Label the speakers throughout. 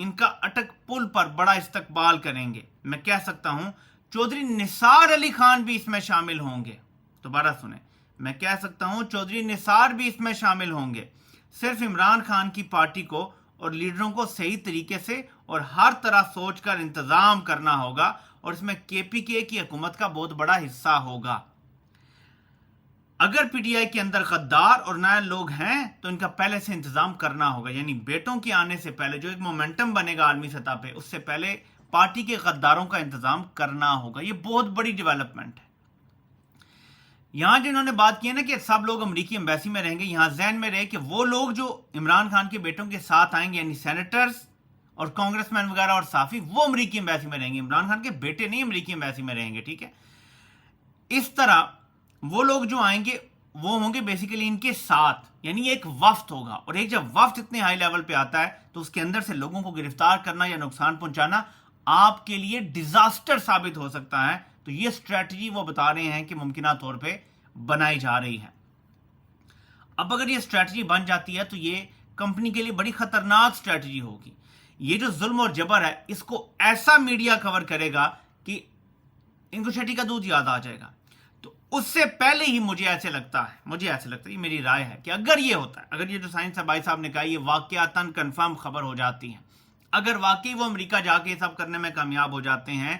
Speaker 1: ان کا اٹک پل پر بڑا استقبال کریں گے. میں کہہ سکتا ہوں چودھری نثار علی خان بھی اس میں شامل ہوں گے. دوبارہ سنیں, میں کہہ سکتا ہوں چودھری نثار بھی اس میں شامل ہوں گے. صرف عمران خان کی پارٹی کو اور لیڈروں کو صحیح طریقے سے اور ہر طرح سوچ کر انتظام کرنا ہوگا, اور اس میں کے پی کے کی حکومت کا بہت بڑا حصہ ہوگا. اگر پی ٹی آئی کے اندر غدار اور نائب لوگ ہیں تو ان کا پہلے سے انتظام کرنا ہوگا, یعنی بیٹوں کے آنے سے پہلے جو ایک مومنٹم بنے گا عالمی سطح پہ, اس سے پہلے پارٹی کے غداروں کا انتظام کرنا ہوگا. یہ بہت بڑی ڈیولپمنٹ ہے. یہاں جو انہوں نے بات کی ہے نا کہ سب لوگ امریکی ایمبیسی میں رہیں گے, یہاں ذہن میں رہے کہ وہ لوگ جو عمران خان کے بیٹوں کے ساتھ آئیں گے, یعنی سینیٹرز اور کانگریس مین وغیرہ اور صحافی, وہ امریکی ایمبیسی میں رہیں گے. عمران خان کے بیٹے نہیں امریکی ایمبیسی میں رہیں گے, ٹھیک ہے. اس طرح وہ لوگ جو آئیں گے وہ ہوں گے بیسیکلی ان کے ساتھ, یعنی ایک وفد ہوگا. اور ایک جب وفد اتنے ہائی لیول پہ آتا ہے تو اس کے اندر سے لوگوں کو گرفتار کرنا یا نقصان پہنچانا آپ کے لیے ڈیزاسٹر ثابت ہو سکتا ہے. تو یہ اسٹریٹجی وہ بتا رہے ہیں کہ ممکنہ طور پہ بنائی جا رہی ہے. اب اگر یہ اسٹریٹجی بن جاتی ہے تو یہ کمپنی کے لیے بڑی خطرناک اسٹریٹجی ہوگی. یہ جو ظلم اور جبر ہے اس کو ایسا میڈیا کور کرے گا کہ ان کو چھٹی کا دودھ یاد آ جائے گا. تو اس سے پہلے ہی مجھے ایسے لگتا ہے, یہ میری رائے ہے کہ اگر یہ ہوتا ہے, اگر یہ جو سائنس بھائی صاحب نے کہا یہ واقعاتاً کنفرم خبر ہو جاتی ہے, اگر واقعی وہ امریکہ جا کے یہ سب کرنے میں کامیاب ہو جاتے ہیں,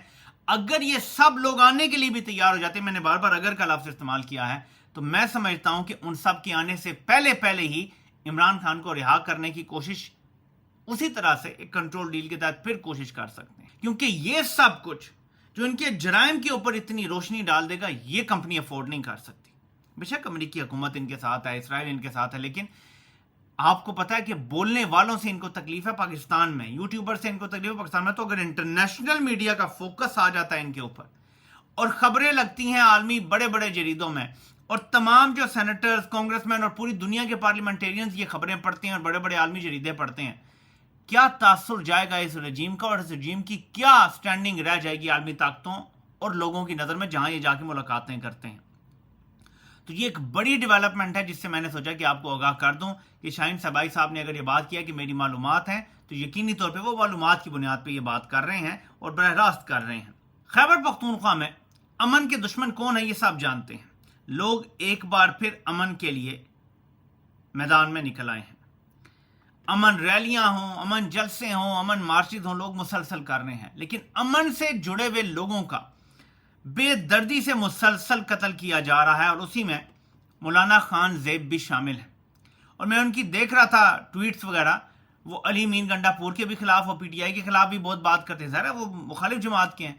Speaker 1: اگر یہ سب لوگ آنے کے لیے بھی تیار ہو جاتے ہیں, میں نے بار بار اگر کا لفظ استعمال کیا ہے, تو میں سمجھتا ہوں کہ ان سب کے آنے سے پہلے ہی عمران خان کو رہا کرنے کی کوشش اسی طرح سے ایک کنٹرول ڈیل کے تحت پھر کوشش کر سکتے ہیں. کیونکہ یہ سب کچھ جو ان کے جرائم کے اوپر اتنی روشنی ڈال دے گا, یہ کمپنی افورڈ نہیں کر سکتی. بے شک امریکی حکومت ان کے ساتھ ہے, اسرائیل ان کے ساتھ ہے, لیکن آپ کو پتا ہے کہ بولنے والوں سے ان کو تکلیف ہے پاکستان میں, یوٹیوبر سے ان کو تکلیف ہے پاکستان میں. تو اگر انٹرنیشنل میڈیا کا فوکس آ جاتا ہے ان کے اوپر اور خبریں لگتی ہیں عالمی بڑے بڑے جریدوں میں, اور تمام جو سینیٹرز, کانگریس مین اور پوری دنیا کے پارلیمنٹیرینز یہ خبریں پڑھتے ہیں اور بڑے بڑے عالمی جریدے پڑھتے ہیں, کیا تاثر جائے گا اس رجیم کا, اور اس رجیم کی کیا سٹینڈنگ رہ جائے گی عالمی طاقتوں اور لوگوں کی نظر میں جہاں یہ جا کے ملاقاتیں کرتے ہیں. تو یہ ایک بڑی ڈیولپمنٹ ہے جس سے میں نے سوچا کہ آپ کو آگاہ کر دوں کہ شاہین صبائی صاحب نے اگر یہ بات کیا کہ میری معلومات ہیں, تو یقینی طور پہ وہ معلومات کی بنیاد پہ یہ بات کر رہے ہیں اور براہ راست کر رہے ہیں. خیبر پختونخوا میں امن کے دشمن کون ہیں یہ سب جانتے ہیں. لوگ ایک بار پھر امن کے لیے میدان میں نکل آئے ہیں. امن ریلیاں ہوں, امن جلسے ہوں, امن مارچز ہوں, لوگ مسلسل کر رہے ہیں. لیکن امن سے جڑے ہوئے لوگوں کا بے دردی سے مسلسل قتل کیا جا رہا ہے, اور اسی میں مولانا خان زیب بھی شامل ہے. اور میں ان کی دیکھ رہا تھا ٹویٹس وغیرہ, وہ علی مین گنڈا پور کے بھی خلاف اور پی ٹی آئی کے خلاف بھی بہت بات کرتے ہیں. ظاہر ہے وہ مخالف جماعت کے ہیں,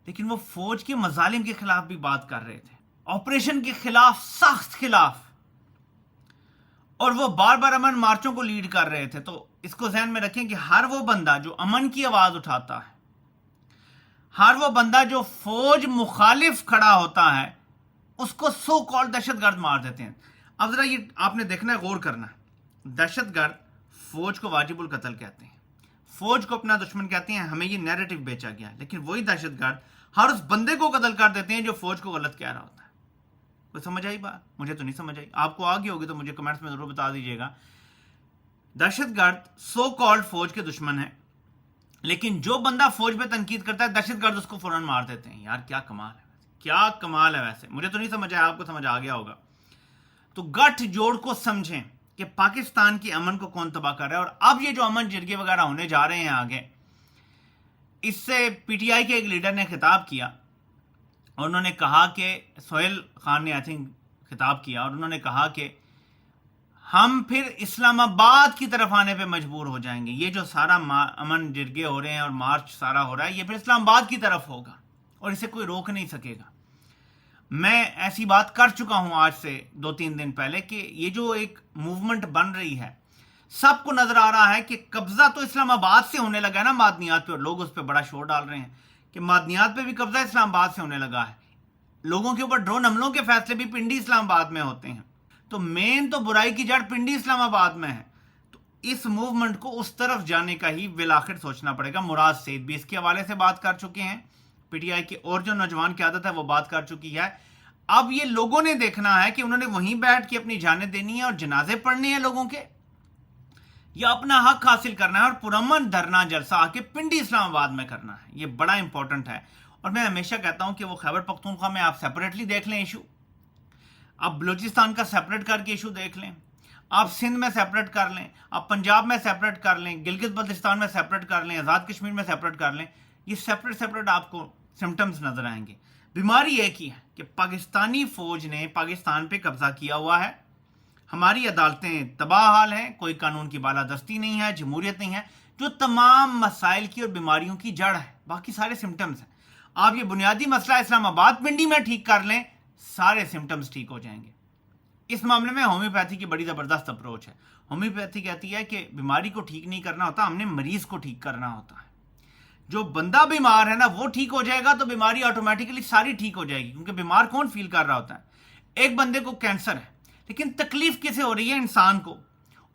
Speaker 1: لیکن وہ فوج کے مظالم کے خلاف بھی بات کر رہے تھے, آپریشن کے خلاف سخت خلاف, اور وہ بار بار امن مارچوں کو لیڈ کر رہے تھے. تو اس کو ذہن میں رکھیں کہ ہر وہ بندہ جو امن کی آواز اٹھاتا ہے, ہر وہ بندہ جو فوج مخالف کھڑا ہوتا ہے, اس کو سو کال دہشت گرد مار دیتے ہیں. اب ذرا یہ آپ نے دیکھنا ہے, غور کرنا ہے. دہشت گرد فوج کو واجب القتل کہتے ہیں, فوج کو اپنا دشمن کہتے ہیں, ہمیں یہ نیریٹو بیچا گیا ہے. لیکن وہی دہشت گرد ہر اس بندے کو قتل کر دیتے ہیں جو فوج کو غلط کہہ رہا ہوتا ہے. کوئی سمجھ آئی بات؟ مجھے تو نہیں سمجھ آئی. آپ کو آگے ہوگی تو مجھے کمنٹس میں ضرور بتا دیجیے گا. دہشت گرد سو کالڈ فوج کے دشمن ہیں, لیکن جو بندہ فوج پہ تنقید کرتا ہے دہشت گرد اس کو فوراً مار دیتے ہیں. یار کیا کمال ہے, کیا کمال ہے. ویسے مجھے تو نہیں سمجھ آیا, آپ کو سمجھ آ گیا ہوگا. تو گٹھ جوڑ کو سمجھیں کہ پاکستان کے امن کو کون تباہ کر رہا ہے. اور اب یہ جو امن جرگے وغیرہ ہونے جا رہے ہیں آگے, اس سے پی ٹی آئی کے ایک لیڈر نے خطاب کیا, اور انہوں نے کہا کہ سہیل خان نے آئی تھنک خطاب کیا, اور انہوں نے کہا کہ ہم پھر اسلام آباد کی طرف آنے پہ مجبور ہو جائیں گے. یہ جو سارا امن جرگے ہو رہے ہیں اور مارچ سارا ہو رہا ہے, یہ پھر اسلام آباد کی طرف ہوگا اور اسے کوئی روک نہیں سکے گا. میں ایسی بات کر چکا ہوں آج سے 2-3 دن پہلے کہ یہ جو ایک موومنٹ بن رہی ہے, سب کو نظر آ رہا ہے کہ قبضہ تو اسلام آباد سے ہونے لگا ہے نا معدنیات پہ, اور لوگ اس پہ بڑا شور ڈال رہے ہیں کہ معدنیات پہ بھی قبضہ اسلام آباد سے ہونے لگا ہے. لوگوں کے اوپر ڈرون حملوں کے فیصلے بھی پنڈی اسلام آباد میں ہوتے ہیں. تو مین تو برائی کی جڑ پنڈی اسلام آباد میں ہے. تو اس موومنٹ کو اس طرف جانے کا ہی بالآخر سوچنا پڑے گا. مراد سعید بھی اس کے حوالے سے بات کر چکے ہیں, پی ٹی آئی کی اور جو نوجوان قیادت ہے وہ بات کر چکی ہے. اب یہ لوگوں نے دیکھنا ہے کہ انہوں نے وہیں بیٹھ کے اپنی جانیں دینی ہے اور جنازے پڑھنے ہیں لوگوں کے, یا اپنا حق حاصل کرنا ہے اور پرامن دھرنا جلسہ آ کے پنڈی اسلام آباد میں کرنا ہے. یہ بڑا امپورٹنٹ ہے. اور میں ہمیشہ کہتا ہوں کہ وہ خیبر پختونخوا میں آپ سیپریٹلی دیکھ لیں ایشو, آپ بلوچستان کا سیپریٹ کر کے ایشو دیکھ لیں, آپ سندھ میں سیپریٹ کر لیں, آپ پنجاب میں سیپریٹ کر لیں, گلگت بلتستان میں سیپریٹ کر لیں, آزاد کشمیر میں سیپریٹ کر لیں. یہ سیپریٹ آپ کو سمٹمز نظر آئیں گے. بیماری ایک ہی ہے کہ پاکستانی فوج نے پاکستان پہ قبضہ کیا ہوا ہے, ہماری عدالتیں تباہ حال ہیں, کوئی قانون کی بالادستی نہیں ہے, جمہوریت نہیں ہے, جو تمام مسائل کی اور بیماریوں کی جڑ ہے. باقی سارے سمٹمز ہیں. آپ یہ بنیادی مسئلہ اسلام آباد پنڈی میں ٹھیک کر لیں, سارے سمٹمز ٹھیک ہو جائیں گے. اس معاملے میں ہومیوپیتھی کی بڑی زبردست اپروچ ہے. ہومیوپیتھی کہتی ہے کہ بیماری کو ٹھیک نہیں کرنا ہوتا, ہم نے مریض کو ٹھیک کرنا ہوتا ہے. جو بندہ بیمار ہے نا وہ ٹھیک ہو جائے گا تو بیماری آٹومیٹکلی ساری ٹھیک ہو جائے گی, کیونکہ بیمار کون فیل کر رہا ہوتا ہے. ایک بندے کو کینسر ہے لیکن تکلیف کسے ہو رہی ہے؟ انسان کو.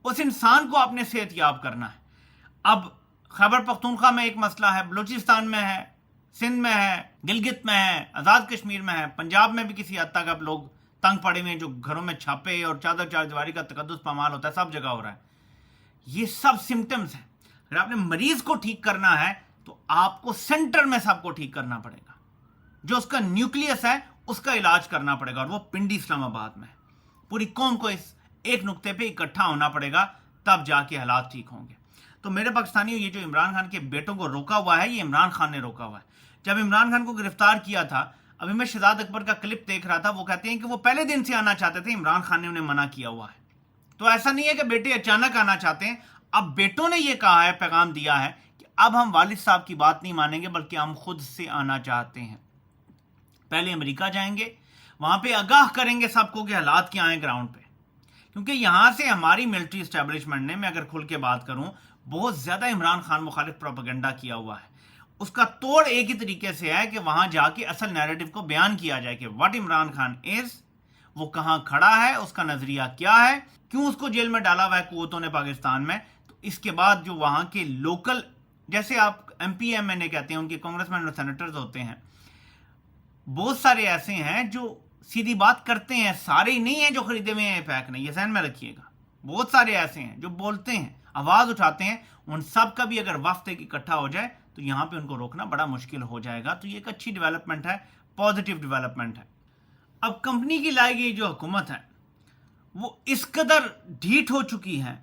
Speaker 1: اس انسان کو آپ نے صحت یاب کرنا ہے. اب خیبر پختونخوا میں ایک مسئلہ ہے, بلوچستان میں ہے, سندھ میں ہے, گلگت میں ہے, آزاد کشمیر میں ہے, پنجاب میں بھی کسی حد تک اب لوگ تنگ پڑے ہوئے ہیں, جو گھروں میں چھاپے اور چادر چار دیواری کا تقدس پامال ہوتا ہے, سب جگہ ہو رہا ہے. یہ سب سمٹمز ہیں. اگر آپ نے مریض کو ٹھیک کرنا ہے تو آپ کو سینٹر میں سب کو ٹھیک کرنا پڑے گا. جو اس کا نیوکلیس ہے اس کا علاج کرنا پڑے گا, اور وہ پنڈی اسلام آباد میں. پوری قوم کو اس ایک نقطے پہ اکٹھا ہونا پڑے گا, تب جا کے حالات ٹھیک ہوں گے. تو میرے پاکستانیوں, یہ جو عمران خان کے بیٹوں کو روکا ہوا ہے, یہ عمران خان نے روکا ہوا ہے. جب عمران خان کو گرفتار کیا تھا, ابھی میں شہزاد اکبر کا کلپ دیکھ رہا تھا, وہ کہتے ہیں کہ وہ پہلے دن سے آنا چاہتے تھے, عمران خان نے انہیں منع کیا ہوا ہے. تو ایسا نہیں ہے کہ بیٹے اچانک آنا چاہتے ہیں. اب بیٹوں نے یہ کہا ہے, پیغام دیا ہے کہ اب ہم والد صاحب کی بات نہیں مانیں گے, بلکہ ہم خود سے آنا چاہتے ہیں. پہلے امریکہ جائیں گے, وہاں پہ آگاہ کریں گے سب کو کہ حالات کیا ہیں گراؤنڈ پہ. کیونکہ یہاں سے ہماری ملٹری اسٹیبلشمنٹ نے, میں اگر کھل کے بات کروں, بہت زیادہ عمران خان مخالف پروپیگنڈا کیا ہوا ہے. اس کا توڑ ایک ہی طریقے سے ہے کہ وہاں جا کے اصل نیریٹو کو بیان کیا جائے کہ واٹ عمران خان از, وہ کہاں کھڑا ہے, اس کا نظریہ کیا ہے, کیوں اس کو جیل میں ڈالا ہوا ہے قوتوں نے پاکستان میں. تو اس کے بعد جو وہاں کے لوکل, جیسے آپ ایم پی ایم این اے کہتے ہیں, ان کے کانگریس مین اور سینیٹرز ہوتے ہیں, بہت سارے ایسے ہیں جو سیدھی بات کرتے ہیں. سارے ہی نہیں ہیں جو خریدے ہوئے ہیں پیک نہیں, یہ ذہن میں رکھیے گا. بہت سارے ایسے ہیں جو بولتے ہیں, آواز اٹھاتے ہیں. ان سب کا بھی اگر وفد ایک اکٹھا ہو جائے تو یہاں پہ ان کو روکنا بڑا مشکل ہو جائے گا. تو یہ ایک اچھی ڈیولپمنٹ ہے, پازیٹیو ڈیولپمنٹ ہے. اب کمپنی کی لائی گئی جو حکومت ہے وہ اس قدر ڈھیٹ ہو چکی ہے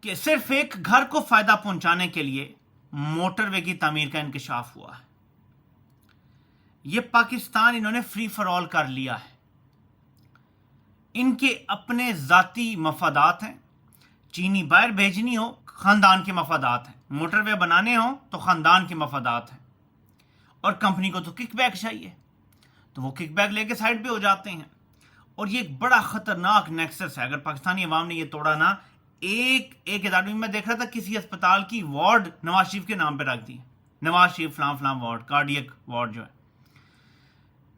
Speaker 1: کہ صرف ایک گھر کو فائدہ پہنچانے کے لیے موٹر وے کی تعمیر کا انکشاف ہوا ہے. یہ پاکستان انہوں نے فری فار آل کر لیا ہے. ان کے اپنے ذاتی مفادات ہیں. چینی باہر بھیجنی ہو, خاندان کے مفادات ہیں. موٹر وے بنانے ہوں تو خاندان کے مفادات ہیں. اور کمپنی کو تو کک بیک چاہیے, تو وہ کک بیک لے کے سائڈ پہ ہو جاتے ہیں. اور یہ ایک بڑا خطرناک نیکسس ہے. اگر پاکستانی عوام نے یہ توڑا نا, ایک ادارے میں دیکھ رہا تھا کسی اسپتال کی وارڈ نواز شریف کے نام پہ رکھ دی, نواز شریف فلاں فلاں وارڈ, کارڈیک وارڈ جو ہے.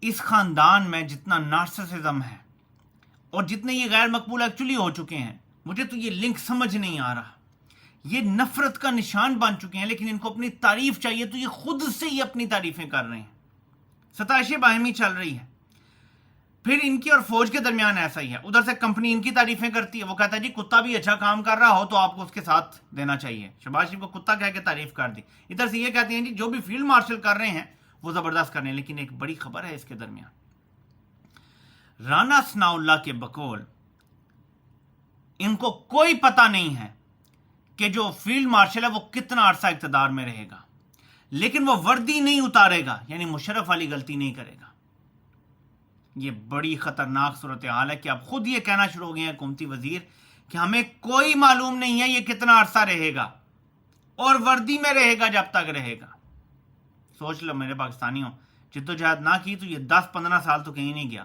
Speaker 1: اس خاندان میں جتنا نارسسزم ہے اور جتنے یہ غیر مقبول ایکچولی ہو چکے ہیں, مجھے تو یہ لنک سمجھ نہیں آ رہا. یہ نفرت کا نشان بن چکے ہیں, لیکن ان کو اپنی تعریف چاہیے تو یہ خود سے ہی اپنی تعریفیں کر رہے ہیں. ستائشیں باہمی چل رہی ہے. پھر ان کی اور فوج کے درمیان ایسا ہی ہے. ادھر سے کمپنی ان کی تعریفیں کرتی ہے, وہ کہتا ہے جی کتا بھی اچھا کام کر رہا ہو تو آپ کو اس کے ساتھ دینا چاہیے. شہباز شریف کو کتا کہہ کے تعریف کر دی. ادھر سے یہ کہتے ہیں جی جو بھی فیلڈ مارشل کر رہے ہیں وہ زبردست کر رہے ہیں. لیکن ایک بڑی خبر ہے اس کے درمیان, رانا ثناء اللہ کے بقول ان کو کوئی پتہ نہیں ہے کہ جو فیلڈ مارشل ہے وہ کتنا عرصہ اقتدار میں رہے گا, لیکن وہ وردی نہیں اتارے گا, یعنی مشرف والی غلطی نہیں کرے گا. یہ بڑی خطرناک صورتحال ہے کہ اب خود یہ کہنا شروع ہو گئے ہیں حکومتی وزیر کہ ہمیں کوئی معلوم نہیں ہے یہ کتنا عرصہ رہے گا, اور وردی میں رہے گا جب تک رہے گا. سوچ لو میرے پاکستانیوں, جدوجہد نہ کی تو یہ 10-15 سال تو کہیں نہیں گیا.